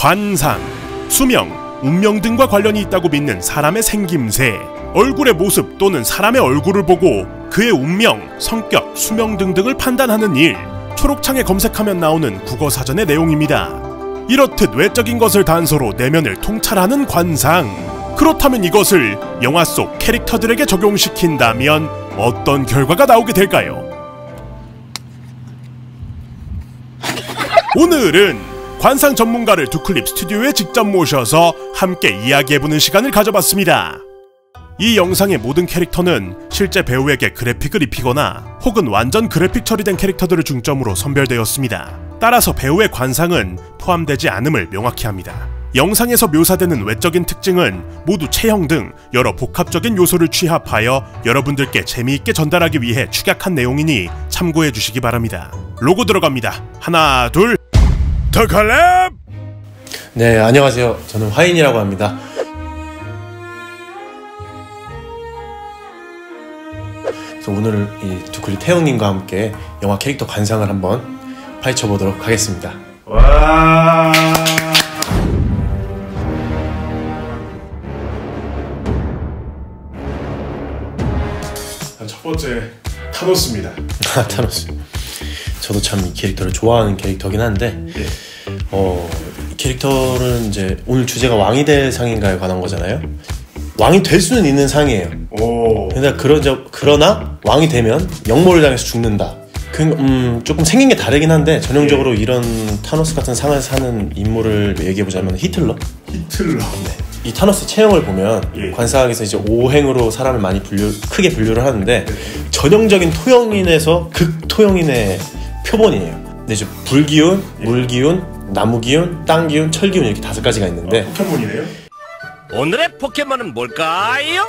관상, 수명, 운명 등과 관련이 있다고 믿는 사람의 생김새, 얼굴의 모습 또는 사람의 얼굴을 보고 그의 운명, 성격, 수명 등등을 판단하는 일, 초록창에 검색하면 나오는 국어사전의 내용입니다. 이렇듯 외적인 것을 단서로 내면을 통찰하는 관상. 그렇다면 이것을 영화 속 캐릭터들에게 적용시킨다면 어떤 결과가 나오게 될까요? 오늘은 관상 전문가를 두클립 스튜디오에 직접 모셔서 함께 이야기해보는 시간을 가져봤습니다. 이 영상의 모든 캐릭터는 실제 배우에게 그래픽을 입히거나 혹은 완전 그래픽 처리된 캐릭터들을 중점으로 선별되었습니다. 따라서 배우의 관상은 포함되지 않음을 명확히 합니다. 영상에서 묘사되는 외적인 특징은 모두 체형 등 여러 복합적인 요소를 취합하여 여러분들께 재미있게 전달하기 위해 축약한 내용이니 참고해 주시기 바랍니다. 로고 들어갑니다. 하나, 둘, 더칼랩! 네, 안녕하세요. 저는 화인이라고 합니다. 그래서 오늘 이 두클립 태용님과 함께 영화 캐릭터 관상을 한번 파헤쳐보도록 하겠습니다. 와. 첫 번째 타노스입니다. 아, 타노스. 저도 참 이 캐릭터를 좋아하는 캐릭터긴 한데, 예. 이 캐릭터는 이제 오늘 주제가 왕이 될 상인가에 관한 거잖아요. 왕이 될 수는 있는 상이에요. 오. 그러나 왕이 되면 역모를 당해서 죽는다. 조금 생긴 게 다르긴 한데 전형적으로 이런 타노스 같은 상을 사는 인물을 얘기해보자면 히틀러? 히틀러. 네. 이 타노스 체형을 보면 관상학에서 이제 5행으로 사람을 많이 크게 분류를 하는데 전형적인 토형인에서 극토형인의 표본이에요. 근데 이제 불기운, 물기운, 나무기운, 땅기운, 철기운 이렇게 5가지가 있는데 포켓몬이네요? 오늘의 포켓몬은 뭘까요?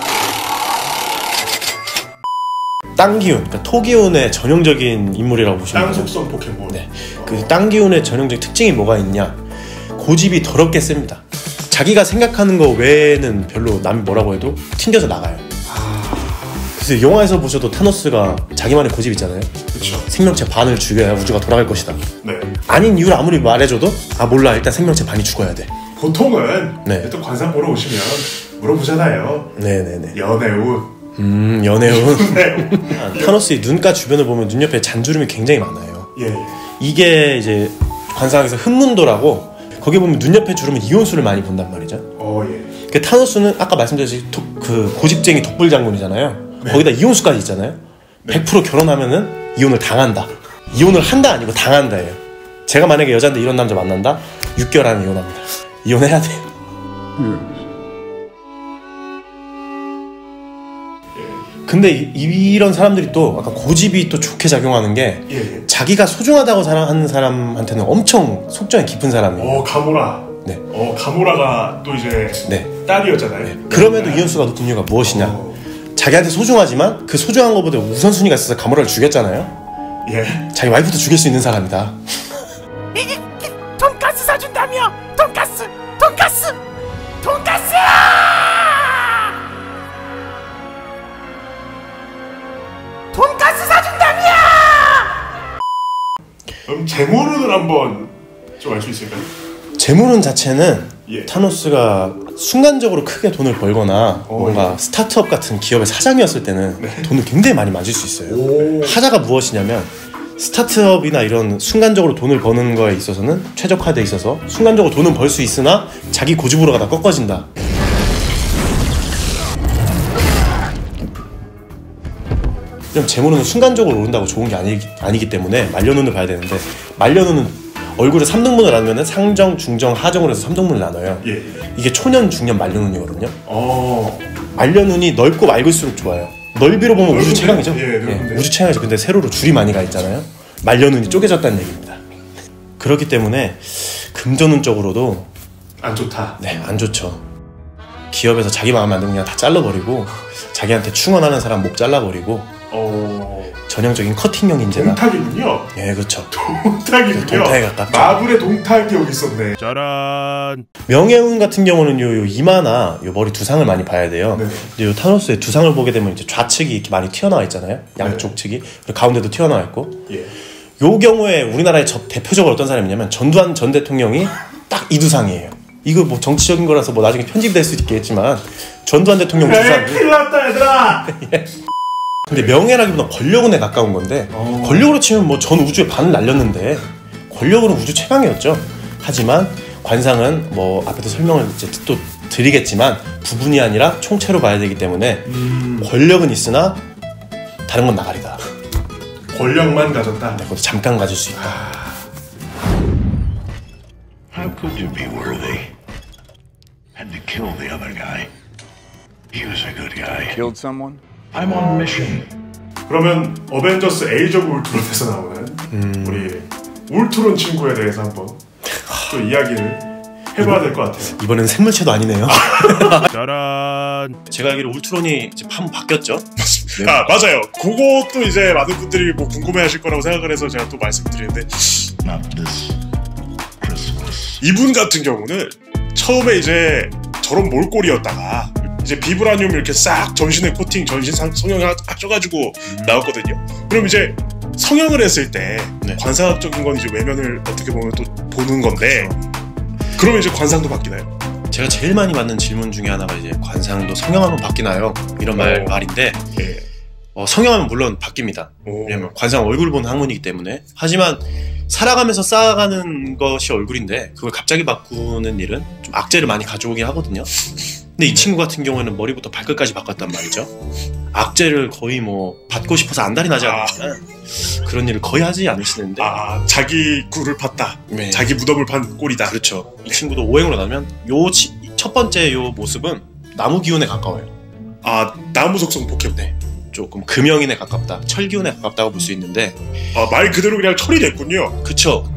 땅기운, 그러니까 토기운의 전형적인 인물이라고 보시면 돼요. 땅 속성 포켓몬. 네. 그 땅기운의 전형적인 특징이 뭐가 있냐? 고집이 더럽게 셉니다. 자기가 생각하는 거 외에는 별로 남이 뭐라고 해도 튕겨서 나가요. 그래서 영화에서 보셔도 타노스가 자기만의 고집 있잖아요. 그렇죠. 생명체 반을 죽여야 우주가 돌아갈 것이다. 네. 아닌 이유를 아무리 말해줘도 아 몰라 일단 생명체 반이 죽어야 돼. 보통은 네. 또 관상 보러 오시면 물어보잖아요. 네네네. 연애운. 연애운. 타노스의 눈가 주변을 보면 눈 옆에 잔주름이 굉장히 많아요. 예. 이게 이제 관상학에서 흑문도라고 거기 보면 눈 옆에 주름은 이온수를 많이 본단 말이죠. 예. 그 타노스는 아까 말씀드렸듯이 그 고집쟁이 독불 장군이잖아요. 네. 거기다 이혼수까지 있잖아요. 네. 100% 결혼하면은 이혼을 당한다. 이혼을 한다 아니고 당한다예요. 제가 만약에 여자인데 이런 남자 만난다? 6개월 안에 이혼합니다. 이혼해야 돼요. 근데 이런 사람들이 또 아까 고집이 또 좋게 작용하는 게 자기가 소중하다고 생각하는 사람한테는 엄청 속정이 깊은 사람이에요. 가모라. 네. 가모라가 또 이제 딸이었잖아요. 네. 그럼에도 이혼수가 높은 이유가 무엇이냐? 자기한테 소중하지만 그 소중한 것보다 우선순위가 있어서 가모라를 죽였잖아요. 예. 자기 와이프도 죽일 수 있는 사람이다. 돈가스 사준다며! 돈가스! 돈가스 사준다며! 그럼 재물운을 한번 좀 알 수 있을까요? 재물운 자체는 타노스가 순간적으로 크게 돈을 벌거나 뭔가 스타트업 같은 기업의 사장이었을 때는 돈을 굉장히 많이 만질 수 있어요. 하자가 무엇이냐면 스타트업이나 이런 순간적으로 돈을 버는 거에 있어서는 최적화돼 있어서 순간적으로 돈은 벌 수 있으나 자기 고집으로 가다 꺾어진다. 그럼 재물운은 순간적으로 오른다고 좋은 게 아니기 때문에 말년운을 봐야 되는데 말년운은 얼굴을 3등분을 나누면 상정, 중정, 하정으로 해서 3등분을 나눠요. 이게 초년, 중년, 말년운이거든요. 말년운이 넓고 맑을수록 좋아요. 넓이로 보면 우주 최강이죠. 우주 최강이죠. 근데 세로로 줄이 많이 가 있잖아요. 말년운이 쪼개졌다는 얘기입니다. 그렇기 때문에 금전운 쪽으로도 안 좋다. 네, 안 좋죠. 기업에서 자기 마음에 안 들면 그냥 다 잘라버리고 자기한테 충원하는 사람 목 잘라버리고 전형적인 커팅형 인재다. 동탁이군요. 네, 그렇죠. 동탁이군요. 동탁에 가깝죠. 마블의 동탁이 여기 있었네. 짜란. 명예운 같은 경우는 요 이마나 요 머리 두상을 많이 봐야 돼요. 근데 요 타노스의 두상을 보게 되면 이제 좌측이 이렇게 많이 튀어나와 있잖아요. 양쪽 측이. 그리고 가운데도 튀어나와 있고. 요 경우에 우리나라의 대표적으로 어떤 사람이냐면 전두환 전 대통령이 딱 이두상이에요. 이거 뭐 정치적인 거라서 뭐 나중에 편집될 수 있겠지만 전두환 대통령 두상. 큰일 났다 얘들아. 근데 명예라기보다 권력운에 가까운 건데 권력으로 치면 뭐 전 우주의 반을 날렸는데 권력으로는 우주 최강이었죠. 하지만 관상은 뭐 앞에도 설명을 이제 또 드리겠지만 부분이 아니라 총체로 봐야 되기 때문에 권력은 있으나 다른 건 나가리다. 권력만 가졌다. 네, 그것도 잠깐 가질 수 있다. How could you be worthy? Had to kill the other guy. He was a good guy. Killed someone? I'm on mission. 그러면 어벤져스 에이지 오브 울트론에서 나오는 우리 울트론 친구에 대해서 한번 또 이야기를 해봐야 될 것 같아요. 이번엔 생물체도 아니네요. 짜란. 제가 알기로 울트론이 이제 한번 바뀌었죠? 네. 아 맞아요. 그것도 이제 많은 분들이 뭐 궁금해하실 거라고 생각을 해서 제가 또 말씀드리는데 Not this Christmas. 이분 같은 경우는 처음에 이제 저런 몰골이었다가 이제 비브라늄 이렇게 싹 전신에 코팅, 전신 성형을 하셔가지고 나왔거든요. 그럼 이제 성형을 했을 때 네. 관상학적인 건 이제 외면을 어떻게 보면 또 보는 건데 그러면 이제 관상도 바뀌나요? 제가 제일 많이 받는 질문 중에 하나가 이제 관상도 성형하면 바뀌나요? 이런 말인데 예. 성형하면 물론 바뀝니다. 오. 왜냐면 관상 얼굴 보는 학문이기 때문에. 하지만 살아가면서 쌓아가는 것이 얼굴인데 그걸 갑자기 바꾸는 일은 좀 악재를 많이 가져오긴 하거든요. 근데 이 친구 같은 경우에는 머리부터 발끝까지 바꿨단 말이죠. 악재를 거의 뭐 받고 싶어서 안달이 나지 않으면 그런 일을 거의 하지 않으시는데 자기 굴을 팠다. 네. 자기 무덤을 판 꼴이다. 그렇죠. 이 친구도 오행으로 나면 첫 번째 요 모습은 나무 기운에 가까워요. 나무 속성 포켓몬. 네. 조금 금형인에 가깝다, 철기운에 가깝다고 볼 수 있는데 말 그대로 그냥 철이 됐군요. 그쵸.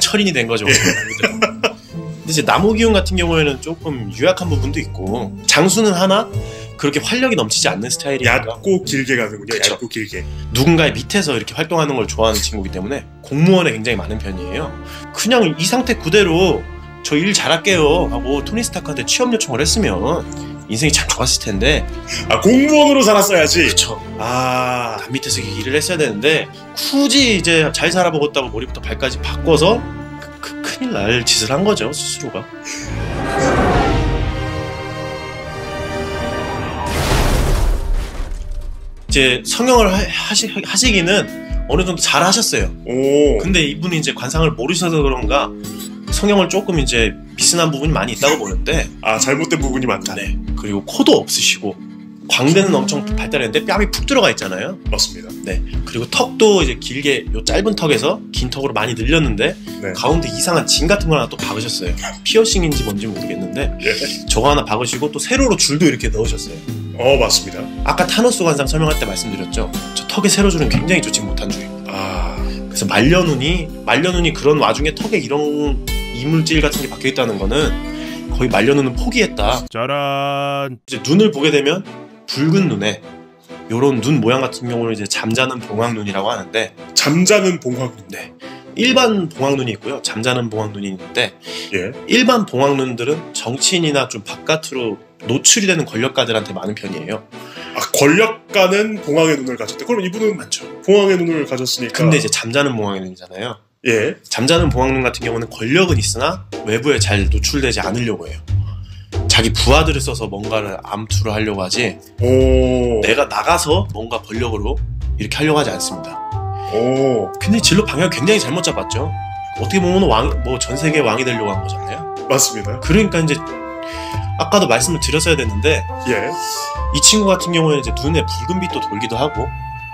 철인이 된 거죠. 근데 이제 나무 기운 같은 경우에는 조금 유약한 부분도 있고 장수는 하나 그렇게 활력이 넘치지 않는 스타일이니까 얕고 길게 가는군요. 그쵸. 얕고 길게. 누군가의 밑에서 이렇게 활동하는 걸 좋아하는 친구이기 때문에 공무원에 굉장히 많은 편이에요. 그냥 이 상태 그대로 저 일 잘할게요 하고 토니 스타크한테 취업 요청을 했으면 인생이 참 좋았을 텐데 공무원으로 살았어야지. 그쵸. 남 밑에서 일을 했어야 되는데 굳이 이제 잘 살아보겠다고 머리부터 발까지 바꿔서 큰일 날 짓을 한 거죠, 스스로가. 이제 성형을 하시기는 어느 정도 잘 하셨어요. 오. 근데 이분이 이제 관상을 모르셔서 그런가 성형을 조금 이제 미스난 부분이 많이 있다고 보는데 잘못된 부분이 많다. 네. 그리고 코도 없으시고 광대는 엄청 발달했는데 뺨이 푹 들어가 있잖아요. 맞습니다. 네. 그리고 턱도 이제 길게 요 짧은 턱에서 긴 턱으로 많이 늘렸는데 네. 가운데 이상한 진 같은 걸 하나 또 박으셨어요. 피어싱인지 뭔지 모르겠는데 예. 저거 하나 박으시고 또 세로로 줄도 이렇게 넣으셨어요. 맞습니다. 아까 타노스 관상 설명할 때 말씀드렸죠. 저 턱에 세로줄은 굉장히 좋지 못한 줄입니다. 그래서 말려눈이 그런 와중에 턱에 이런 이물질 같은 게 박혀있다는 거는 거의 말려눈은 포기했다. 짜란. 이제 눈을 보게 되면 붉은 눈에 요런 눈 모양 같은 경우는 이제 잠자는 봉황눈이라고 하는데 잠자는 봉황눈. 네. 일반 봉황눈이 있고요. 잠자는 봉황눈이 있는데 예. 일반 봉황눈들은 정치인이나 좀 바깥으로 노출이 되는 권력가들한테 많은 편이에요. 권력가는 봉황의 눈을 가졌대. 그럼 이분은 많죠. 봉황의 눈을 가졌으니까. 근데 이제 잠자는 봉황의 눈이잖아요. 예. 잠자는 봉황눈 같은 경우는 권력은 있으나 외부에 잘 노출되지 않으려고 해요. 자기 부하들을 써서 뭔가를 암투를 하려고 하지 내가 나가서 뭔가 권력으로 이렇게 하려고 하지 않습니다. 근데 진로 방향을 굉장히 잘못 잡았죠. 어떻게 보면 전 세계 왕이 되려고 한 거잖아요. 맞습니다. 그러니까 이제 아까도 말씀을 드렸어야 됐는데 예. 이 친구 같은 경우에는 이제 눈에 붉은 빛도 돌기도 하고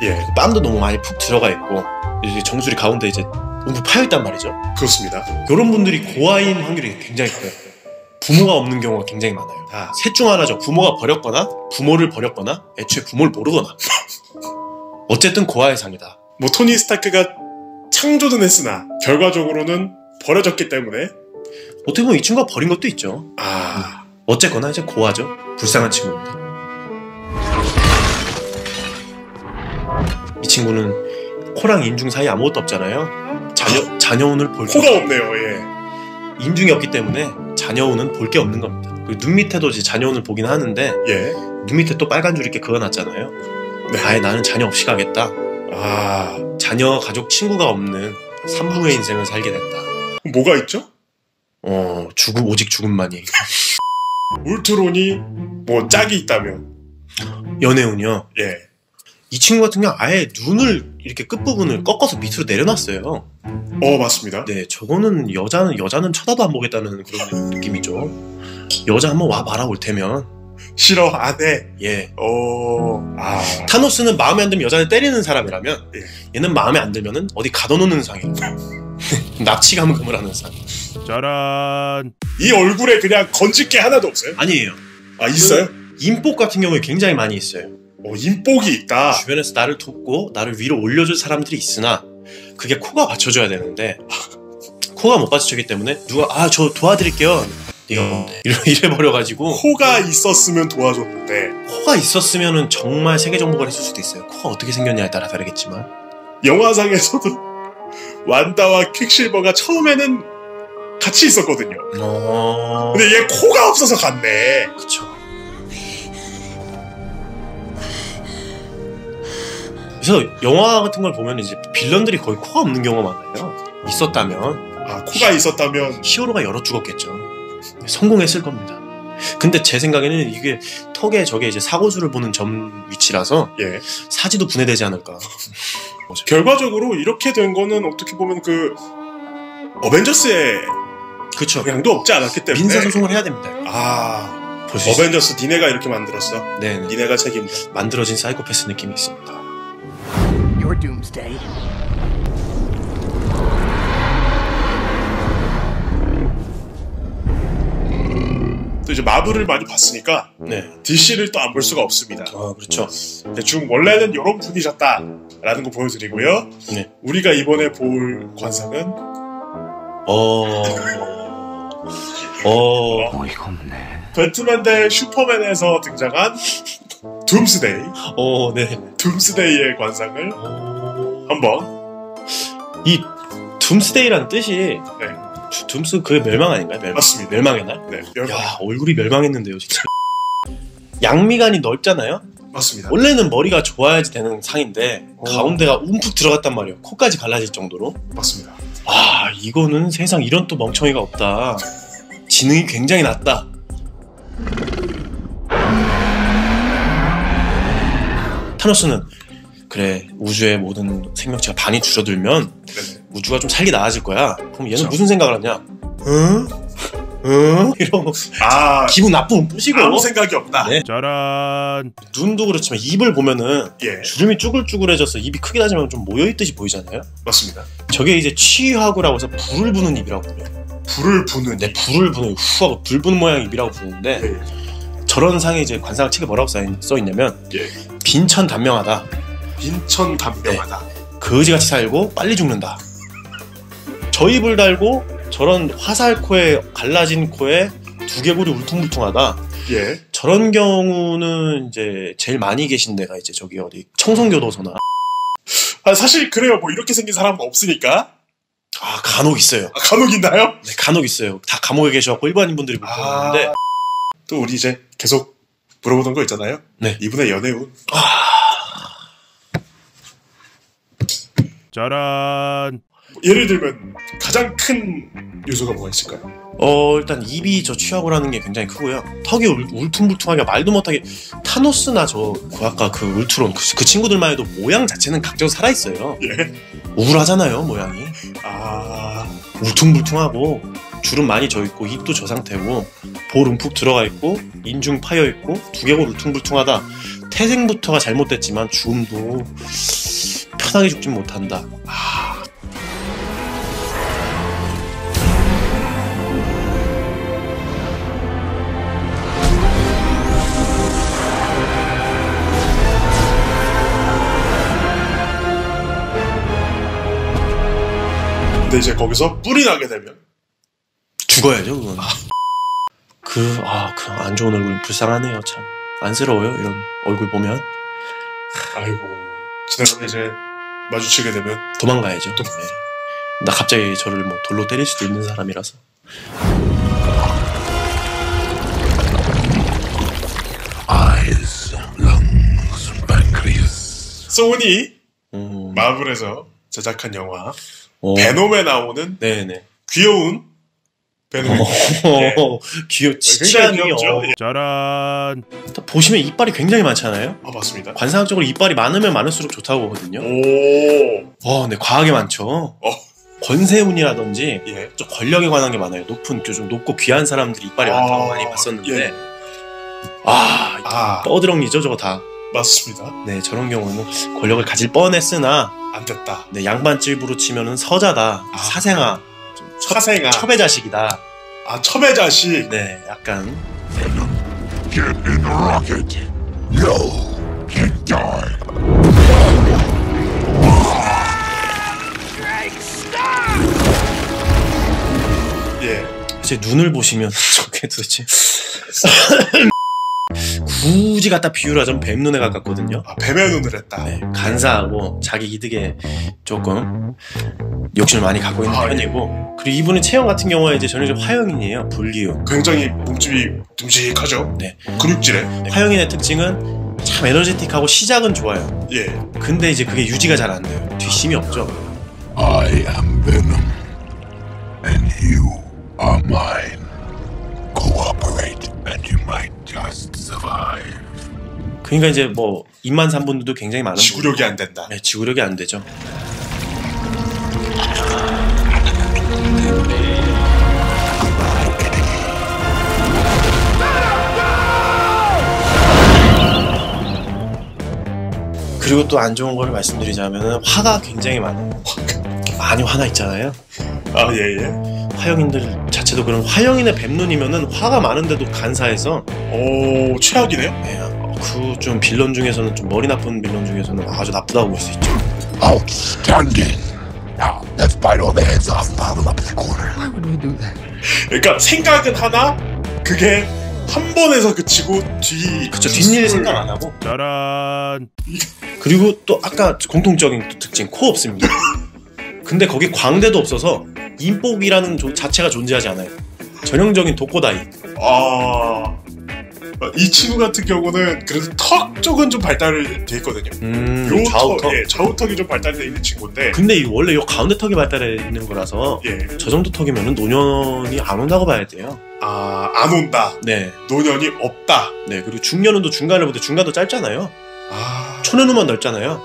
예. 땀도 너무 많이 푹 들어가 있고 이제 정수리 가운데 이제 움푹 파여 있단 말이죠. 그렇습니다. 이런 분들이 고아인 확률이 굉장히 커요. 부모가 없는 경우가 굉장히 많아요. 셋 중 하나죠. 부모가 버렸거나 부모를 버렸거나 애초에 부모를 모르거나 어쨌든 고아의 상이다. 토니 스타크가 창조는 했으나 결과적으로는 버려졌기 때문에 어떻게 보면 이 친구가 버린 것도 있죠. 어쨌거나 이제 고아죠. 불쌍한 친구입니다. 이 친구는 코랑 인중 사이 아무것도 없잖아요. 자녀운을 볼 코가 없네요. 예. 인중이 없기 때문에 자녀운은 볼 게 없는 겁니다. 그리고 눈 밑에도 이제 자녀운을 보긴 하는데 예. 눈 밑에 또 빨간 줄 이렇게 그어놨잖아요. 네. 아예 나는 자녀 없이 가겠다. 자녀, 가족, 친구가 없는 삼붕의 인생을 살게 됐다. 뭐가 있죠? 오직 죽음만이. 울트론이 뭐 짝이 있다면? 연애운이요? 예. 이 친구 같은 경우 아예 눈을 이렇게 끝부분을 꺾어서 밑으로 내려놨어요. 맞습니다. 네, 저거는 여자는 쳐다도 안 보겠다는 그런 느낌이죠. 여자 한번 와봐라 올 테면. 싫어, 안 해. 예. 타노스는 타노스는 마음에 안 들면 여자를 때리는 사람이라면 예. 얘는 마음에 안 들면은 어디 가둬놓는 상이에요. 납치 감금을 하는 상. 짜란. 이 얼굴에 그냥 건질 게 하나도 없어요? 아니에요. 있어요? 인복 같은 경우에 굉장히 많이 있어요. 인복이 있다. 주변에서 나를 돕고 나를 위로 올려줄 사람들이 있으나 그게 코가 받쳐줘야 되는데 코가 못 받쳐주기 때문에 누가 저 도와드릴게요. 네가 뭔데? 이래버려가지고 코가 있었으면 도와줬는데 코가 있었으면은 정말 세계 정복을 했을 수도 있어요. 코가 어떻게 생겼냐에 따라 다르겠지만 영화상에서도 완다와 퀵실버가 처음에는 같이 있었거든요. 근데 얘 코가 없어서 갔네. 그쵸. 그래서 영화 같은 걸 보면 이제 빌런들이 거의 코가 없는 경우가 많아요. 있었다면 코가 있었다면 히어로가 열어 죽었겠죠. 성공했을 겁니다. 근데 제 생각에는 이게 턱에 저게 이제 사고수를 보는 점 위치라서 예. 사지도 분해되지 않을까. 결과적으로 이렇게 된 거는 어떻게 보면 그 어벤져스의 그쵸. 영향도 없지 않았기 때문에 민사소송을 해야 됩니다. 볼 수 있어요. 어벤져스 니네가 이렇게 만들었어. 네네. 니네가 책임져. 만들어진 사이코패스 느낌이 있습니다. Your doomsday. 또 이제 마블을 많이 봤으니까 네. DC를 또 안 볼 수가 없습니다. 그렇죠. 대충 원래는 이런 분이셨다라는 거 보여드리고요. 네. 우리가 이번에 볼 관상은 어이가 없네. 배트맨 대 슈퍼맨에서 등장한 둠스데이. 네. 둠스데이의 관상을 한번. 이 둠스데이라는 뜻이 네. 둠스 그게 멸망 아닌가요? 맞습니다. 멸망의 날? 네. 야, 얼굴이 멸망했는데요, 진짜. 양미간이 넓잖아요? 맞습니다. 원래는 머리가 좋아야지 되는 상인데 가운데가 움푹 들어갔단 말이에요. 코까지 갈라질 정도로. 맞습니다. 이거는 세상 이런 또 멍청이가 없다. 지능이 굉장히 낮다. 타노스는 그래, 우주의 모든 생명체가 반이 줄어들면 네네. 우주가 좀 살기 나아질 거야. 그럼 얘는 그쵸. 무슨 생각을 하냐? 이러고 기분 나쁨 뿌시고 아무 생각이 없다. 네. 짜란. 눈도 그렇지만 입을 보면은 예. 주름이 쭈글쭈글해져서 입이 크게 나지만 좀 모여있듯이 보이잖아요. 맞습니다. 저게 이제 치화구라고 해서 불을 부는 입이라고 불려요. 불을 부는. 네, 불을 부는 후하고 불 부는 모양 입이라고 부르는데 예. 저런 상에 이제 관상 책에 뭐라고 써있냐면 예. 빈천단명하다. 빈천단명하다. 거지같이 살고 빨리 죽는다. 저 입을 달고 저런 화살코에 갈라진 코에 두개골이 울퉁불퉁하다. 예. 저런 경우는 이제 제일 많이 계신 데가 이제 저기 어디 청송교도소나. 사실 그래요. 뭐 이렇게 생긴 사람은 없으니까. 간혹 있어요. 간혹 있나요? 네, 간혹 있어요. 다 감옥에 계셔갖고 일반인 분들이 못 보는데. 또 우리 이제 계속 물어보던 거 있잖아요. 네. 이분의 연애운. 짜란. 예를 들면 가장 큰 요소가 뭐가 있을까요? 일단 입이 저 취하고라는 게 굉장히 크고요. 턱이 울퉁불퉁하게 말도 못하게. 타노스나 아까 그 울트론 그 친구들만 해도 모양 자체는 각져 살아있어요. 예. 우울하잖아요, 모양이. 울퉁불퉁하고 주름 많이 져있고 입도 저 상태고 볼 움푹 들어가 있고 인중 파여 있고 두개골 울퉁불퉁하다. 태생부터가 잘못됐지만 죽음도 편하게 죽진 못한다. 근데 이제 거기서 뿔이 나게 되면 죽어야죠, 그건. 그 안 좋은 얼굴 불쌍하네요, 참. 안쓰러워요, 이런 얼굴 보면. 아이고 지나가다 이제 마주치게 되면 도망가야죠. 네. 나 갑자기 저를 뭐 돌로 때릴 수도 있는 사람이라서. Eyes, lungs, pancreas. 소니 마블에서 제작한 영화 오. 베놈에 나오는 네네. 귀여운 베놈이. 취향이요. 짜란. 보시면 이빨이 굉장히 많잖아요. 아 맞습니다. 관상학적으로 이빨이 많으면 많을수록 좋다고 보거든요. 오. 네, 과하게 많죠. 권세운이라든지 예. 좀 권력에 관한 게 많아요. 좀 높고 귀한 사람들이 이빨이 많다고 많이 봤었는데 예. 떠드렁니죠 저거 다. 맞습니다. 네, 저런 경우는 권력을 가질 뻔했으나 안 됐다. 네, 양반집으로 치면은 서자다, 사생아, 사생아, 첩의 자식이다. 첩의 자식. 네, 약간 Get in the rocket. No, can't die. 예. 제 눈을 보시면 저게 도대체 굳이 갖다 비유를 하자면 뱀 눈에 가깝거든요. 뱀의 눈을 했다. 네, 간사하고 자기 이득에 조금 욕심을 많이 갖고 있는 편이고, 그리고 이분은 체형 같은 경우에 이제 전형적으로 화형인이에요. 불기운. 굉장히 몸집이 듬직하죠. 네. 근육질에. 네, 화형인의 특징은 참 에너제틱하고 시작은 좋아요. 예. 근데 이제 그게 유지가 잘 안 돼요. 뒷심이 없죠. I am Venom, and you are mine. Cooperate, and you might just survive. 그러니까 이제 뭐 입만 산 분들도 굉장히 많은 지구력이 안 된다. 네, 지구력이 안 되죠. 그리고 또 안 좋은 걸 말씀드리자면 화가 굉장히 많아요. 많이 화나 있잖아요. 예예. 화형인들 자체도 그런 화형인의 뱀눈이면은 화가 많은데도 간사해서 오 최악이네요. 네, 그 좀 빌런 중에서는 좀 머리 나쁜 빌런 중에서는 아주 나쁘다고 볼 수 있죠. Outstanding. Now let's bite all the heads off and pile them up in the corner. Why would we do that? 그러니까 생각은 하나 그게 한 번에서 그치고 그쵸, 뒷일 생각 안 하고. 짜란. 그리고 또 아까 공통적인 또 특징 코 없습니다. 근데 거기 광대도 없어서 인복이라는 자체가 존재하지 않아요. 전형적인 독고다이. 이 친구 같은 경우는 그래도 턱 쪽은 좀 발달이 돼 있거든요. 요 좌우턱. 예, 좌우턱이 좀 발달돼 있는 친구인데. 근데 원래 요 가운데 턱이 발달해 있는 거라서 예. 저 정도 턱이면은 노년이 안 온다고 봐야 돼요. 안 온다. 네. 노년이 없다. 네. 그리고 중년운도 중간을 보되 중간도 짧잖아요. 초년운만 넓잖아요.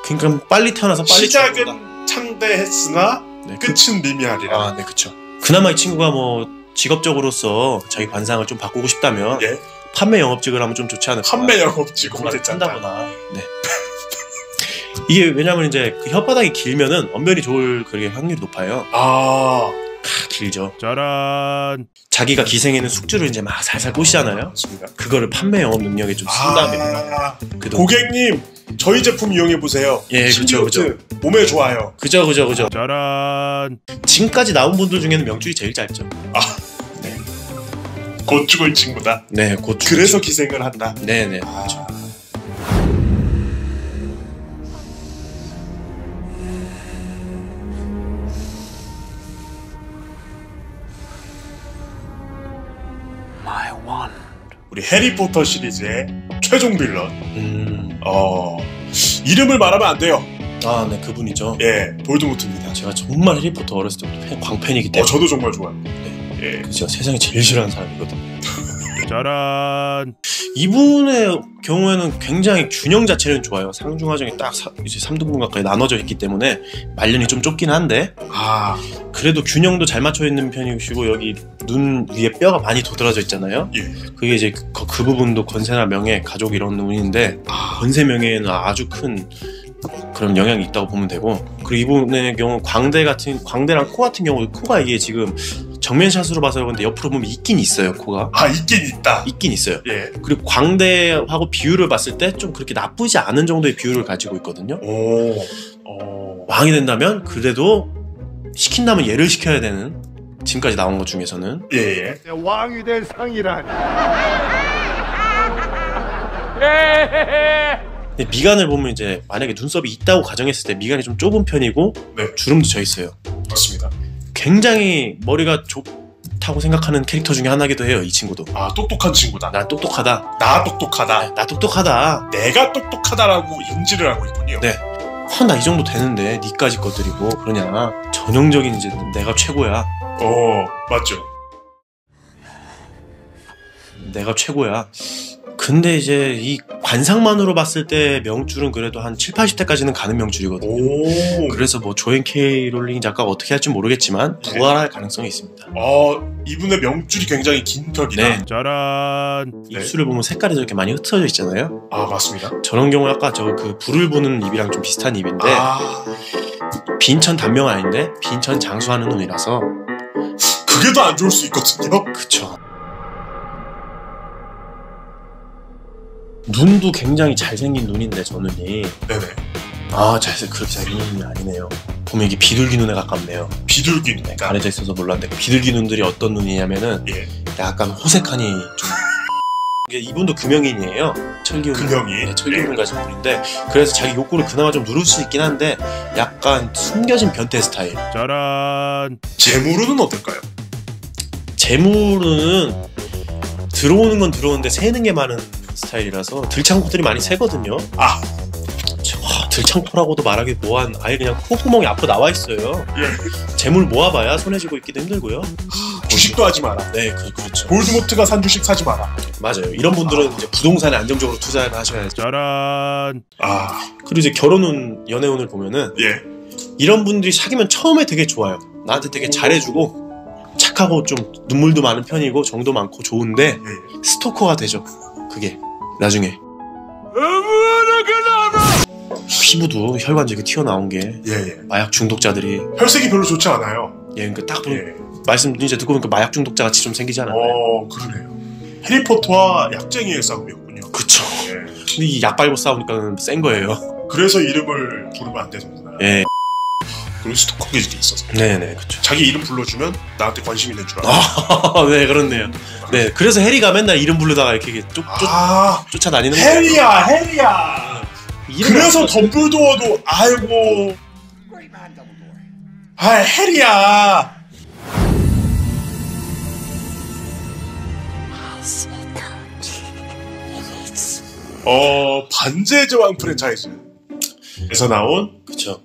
그러니까 빨리 태어나서 빨리 시작은 죽는다. 창대했으나 네, 끝은 미미하리라. 네, 그쵸. 그나마 이 친구가 뭐 직업적으로서 자기 관상을 좀 바꾸고 싶다면 예. 판매 영업직을 하면 좀 좋지 않을까. 판매 영업직 뭔가를 공제짠다. 한다거나. 네. 이게 왜냐면 이제 그 혓바닥이 길면은 언변이 좋을 그게 확률이 높아요. 길죠. 짜란. 자기가 기생에는 숙주를 이제 막 살살 꼬시잖아요. 맞습니다. 그거를 판매 영업 능력에 좀 쓴다면. 고객님, 저희 제품 이용해 보세요. 예, 그쵸. 몸에 좋아요. 그죠. 짜란. 지금까지 나온 분들 중에는 명줄이 제일 짧죠. 네. 곧 죽을 친구다. 네, 곧. 그래서 기생을 한다. 네네. 그렇죠. 우리 해리포터 시리즈의 최종 빌런. 이름을 말하면 안 돼요. 네, 그분이죠. 예, 볼드모트입니다. 제가 정말 해리포터 어렸을 때부터 광팬이기 때문에. 저도 정말 좋아요. 네. 제가 세상에 제일 싫어하는 사람이거든요. 짜란. 이분의 경우에는 굉장히 균형 자체는 좋아요. 상중하정이 딱 이제 3등분 가까이 나눠져 있기 때문에 말년이 좀 좁긴 한데 그래도 균형도 잘 맞춰 있는 편이시고, 여기 눈 위에 뼈가 많이 도드라져 있잖아요. 예. 그게 이제 그 부분도 권세나 명예, 가족 이런 운인데 권세 명예에는 아주 큰 그런 영향이 있다고 보면 되고, 그리고 이분의 경우 광대랑 코 같은 경우 코가 이게 지금 정면샷으로 봐서 그런데 옆으로 보면 있긴 있어요. 코가 있긴 있어요. 예. 그리고 광대하고 비율을 봤을 때 좀 그렇게 나쁘지 않은 정도의 비율을 가지고 있거든요. 왕이 된다면 그래도 시킨다면 얘를 시켜야 되는, 지금까지 나온 것 중에서는. 예. 왕이 될 상이란. 근데 미간을 보면 이제 만약에 눈썹이 있다고 가정했을 때 미간이 좀 좁은 편이고 네. 주름도 져 있어요. 맞습니다. 굉장히 머리가 좋다고 생각하는 캐릭터 중에 하나기도 해요. 이 친구도. 똑똑한 친구다. 나 똑똑하다. 나 똑똑하다. 나 똑똑하다. 내가 똑똑하다라고 인지를 하고 있군요. 네. 나 이 정도 되는데 니까지 것들이고 그러냐. 전형적인 이제 내가 최고야. 맞죠. 내가 최고야. 근데 이제 이 관상만으로 봤을 때 명줄은 그래도 한 7, 80대까지는 가는 명줄이거든요. 오. 그래서 뭐 조앤 K 롤링 작가가 어떻게 할지 모르겠지만 부활할 가능성이 있습니다. 이분의 명줄이 굉장히 긴 편이다. 네. 짜란. 입술을 보면 색깔이 저렇게 많이 흩어져 있잖아요. 맞습니다. 저런 경우 아까 저 그 불을 부는 입이랑 좀 비슷한 입인데 빈천 단명 아닌데 빈천 장수하는 놈이라서 그게 더 안 좋을 수 있거든요. 그쵸. 눈도 굉장히 잘생긴 눈인데 저 눈이 네네. 그렇게 잘생긴 눈이 아니네요. 보면 이게 비둘기 눈에 가깝네요. 비둘기 눈. 가려져 있어서 몰랐는데 비둘기 눈들이 어떤 눈이냐면은 약간 호색하니 좀 이분도 금영인이에요. 철기운. 금영인. 네, 철기운을 가진 분인데 그래서 자기 욕구를 그나마 좀 누를 수 있긴 한데 약간 숨겨진 변태 스타일. 짜란. 재물은 어떨까요? 재물은 들어오는 건 들어오는데 새는 게 많은 스타일이라서 들창포들이 많이 새거든요. 들창포라고도 말하기 뭐한 아예 그냥 콧구멍이 앞으로 나와 있어요. 재물 모아봐야 손에 쥐고 있기도 힘들고요. 주식도 하지 마라. 네, 그렇죠. 볼드모트가 산 주식 사지 마라. 맞아요. 이런 분들은 이제 부동산에 안정적으로 투자를 하셔야죠. 짜란. 그리고 이제 결혼운 연애운을 보면은 이런 분들이 사귀면 처음에 되게 좋아요. 나한테 되게 잘해주고 착하고 좀 눈물도 많은 편이고 정도 많고 좋은데 스토커가 되죠. 그게 나중에 피부도 혈관지게 튀어나온 게 마약 중독자들이 혈색이 별로 좋지 않아요. 그러니까 딱 말씀 이제 듣고 보니까 마약 중독자 같이 좀 생기지 않았나요? 그러네요. 해리포터와 약쟁이의 싸움이었군요. 그쵸. 근데 이 약 빨고 싸우니까 센 거예요. 그래서 이름을 부르면 안 되는구나. 그리고 스토커기질이 있어서. 네네, 그쵸. 자기 이름 불러주면 나한테 관심 있는 줄 알아. 네, 그렇네요. 네, 그래서 해리가 맨날 이름 부르다가 이렇게 쫓아다니는 거예요. 해리야. 그래서 덤블도어도 알고. 해리야. 반지의 제왕 프랜차이즈에서 나온 그쵸.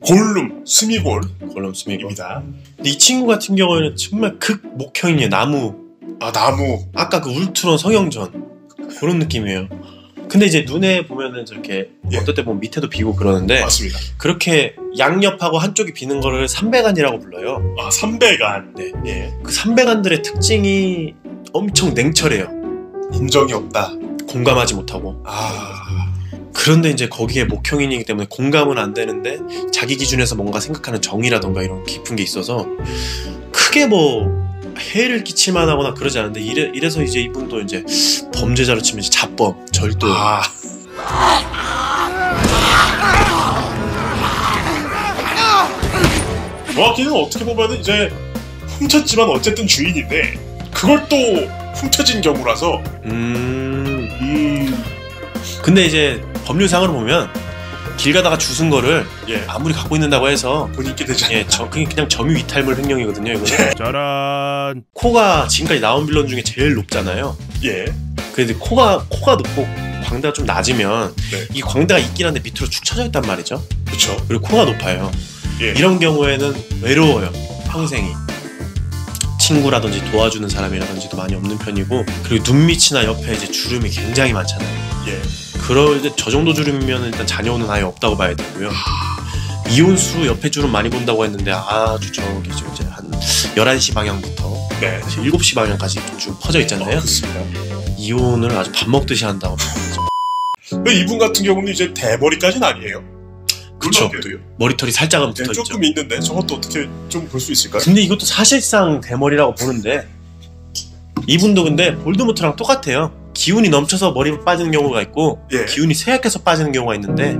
골룸 스미골. 골룸 스미골입니다. 입니다. 근데 이 친구 같은 경우에는 정말 극목형이에요. 나무. 나무. 아까 그 울트론 성형전 그런 느낌이에요. 근데 이제 눈에 보면은 저렇게 어떨 때 보면 밑에도 비고 그러는데 맞습니다. 그렇게 양옆하고 한쪽이 비는 거를 삼배간이라고 불러요. 삼배간. 네. 그 삼배간들의 특징이 엄청 냉철해요. 인정이 없다. 공감하지 못하고. 그런데 이제 거기에 목형인이기 때문에 공감은 안 되는데 자기 기준에서 뭔가 생각하는 정의라던가 이런 깊은 게 있어서 크게 뭐 해를 끼칠만 하거나 그러지 않은데 이래서 이제 이분도 이제 범죄자로 치면 이제 자범, 절도. 정확히는 어떻게 보면은 이제 훔쳤지만 어쨌든 주인인데 그걸 또 훔쳐진 경우라서. 근데 이제 법률상으로 보면 길 가다가 주운 거를 아무리 갖고 있는다고 해서 본인께 되지 않는다. 그냥 점유 이탈물 횡령이거든요. 이거는. 짜란. 코가 지금까지 나온 빌런 중에 제일 높잖아요. 근데 코가 높고 광대가 좀 낮으면 이 광대가 있긴 한데 밑으로 축 처져 있단 말이죠. 그렇죠. 그리고 코가 높아요. 이런 경우에는 외로워요. 평생이. 친구라든지 도와주는 사람이라든지도 많이 없는 편이고 그리고 눈밑이나 옆에 이제 주름이 굉장히 많잖아요. 그럴 때 저 정도 주름이면 일단 자녀는 아예 없다고 봐야 되고요. 이혼수 옆에 주름 많이 본다고 했는데 아주 저기 이제 한 11시 방향부터 7시 방향까지 쭉 퍼져 있잖아요. 그렇습니다. 이혼을 아주 밥 먹듯이 한다고. 이분 같은 경우는 이제 대머리까지는 아니에요. 그쵸. 머리털이 살짝은 붙어있죠. 조금 있는데 저것도 어떻게 좀 볼 수 있을까요? 근데 이것도 사실상 대머리라고 보는데 이분도 근데 볼드모트랑 똑같아요. 기운이 넘쳐서 머리가 빠지는 경우가 있고 기운이 쇠약해서 빠지는 경우가 있는데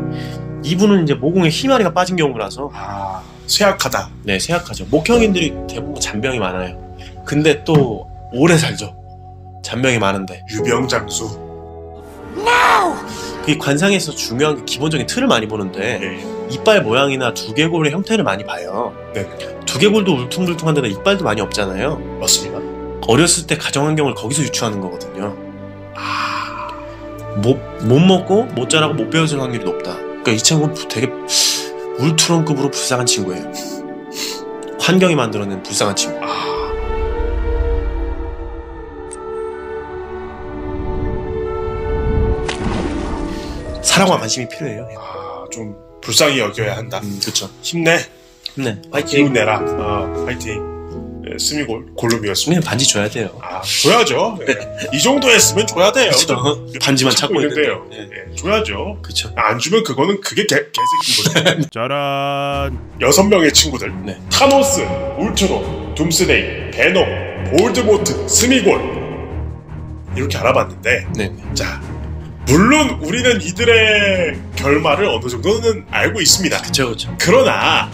이분은 이제 모공에 희마리가 빠진 경우라서 쇠약하다. 네, 쇠약하죠. 목형인들이 대부분 잔병이 많아요. 근데 또 오래 살죠. 잔병이 많은데. 유병장수. 그게 관상에서 중요한 게 기본적인 틀을 많이 보는데 이빨 모양이나 두개골의 형태를 많이 봐요. 두개골도 울퉁불퉁한데다 이빨도 많이 없잖아요. 맞습니다. 어렸을 때 가정환경을 거기서 유추하는 거거든요. 못 먹고 못 자라고 못 배워줄 확률이 높다. 그러니까 이 친구는 되게 울트론급으로 불쌍한 친구예요. 환경이 만들어낸 불쌍한 친구. 사랑과 관심이 필요해요. 좀 불쌍히 여겨야 한다. 그쵸. 힘내. 네, 파이팅. 기운 내라. 파이팅. 네, 스미골 골룸이었습니다. 그냥 반지 줘야 돼요. 줘야죠. 네. 이 정도 했으면 줘야 돼요. 그쵸. 반지만 찾고 있는데요. 있는데요. 네, 줘야죠. 그쵸. 안 주면 그거는 그게 개새끼인 거죠. 짜란. 6명의 친구들. 네. 타노스, 울트론, 둠스데이, 베놈, 볼드모트, 스미골 이렇게 알아봤는데 네. 자, 물론 우리는 이들의 결말을 어느 정도는 알고 있습니다. 그쵸. 그러나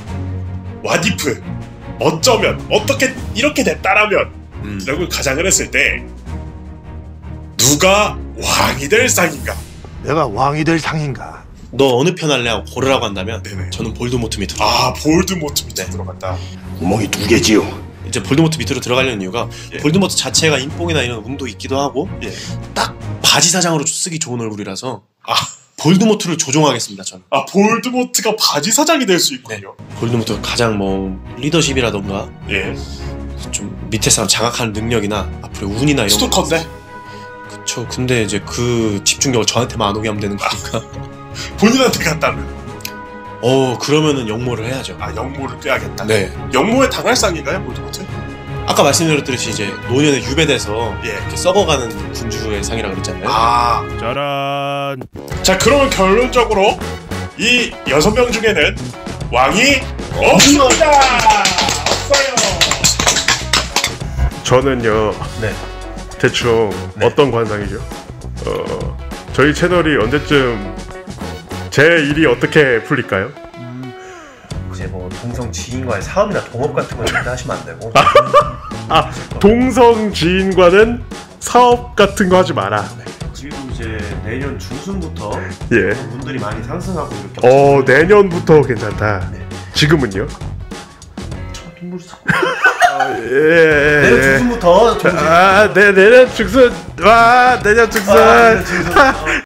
와디프 어쩌면 어떻게 이렇게 됐다라면 라고 가정을 했을 때 누가 왕이 될 상인가? 내가 왕이 될 상인가? 너 어느 편 할래 하고 고르라고 한다면 네네. 저는 볼드모트 밑으로. 볼드모트 밑에 들어간다. 구멍이 2개지요. 이제 볼드모트 밑으로 들어가려는 이유가 볼드모트 자체가 인복이나 이런 운도 있기도 하고 딱 바지 사장으로 쓰기 좋은 얼굴이라서 볼드모트를 조종하겠습니다. 저는. 볼드모트가 바지 사장이 될 수 있군요. 볼드모트가 가장 리더십이라던가 예. 좀 밑에 사람 장악하는 능력이나 앞으로의 운이나 이런 스토커인데? 그쵸. 근데 이제 그 집중력을 저한테만 안 오게 하면 되는 거니까. 본인한테 갔다면? 그러면은 역모를 해야죠. 역모를 떼야겠다. 네. 역모에 당할 상인가요, 볼드모트? 아까 말씀드렸듯이 이제 노년에 유배돼서 예. 이렇게 썩어가는 군주의 상이라 그랬잖아요. 짜란. 자, 그러면 결론적으로 이 6명 중에는 왕이 없습니다. 없어요. 저는요. 네. 대충 어떤 관상이죠? 저희 채널이 언제쯤 제 일이 어떻게 풀릴까요? 이제 동성 지인과의 사업이나 동업 같은 거 절대 하시면 안 되고. 동성 지인과는 사업 같은 거 하지 마라. 그리고 이제 내년 중순부터 예. 분들이 많이 상승하고 이렇게. 내년부터 괜찮다. 네. 지금은요? 동물을 사. 예. 내년 중순부터. 내년 중순. 내년 중순.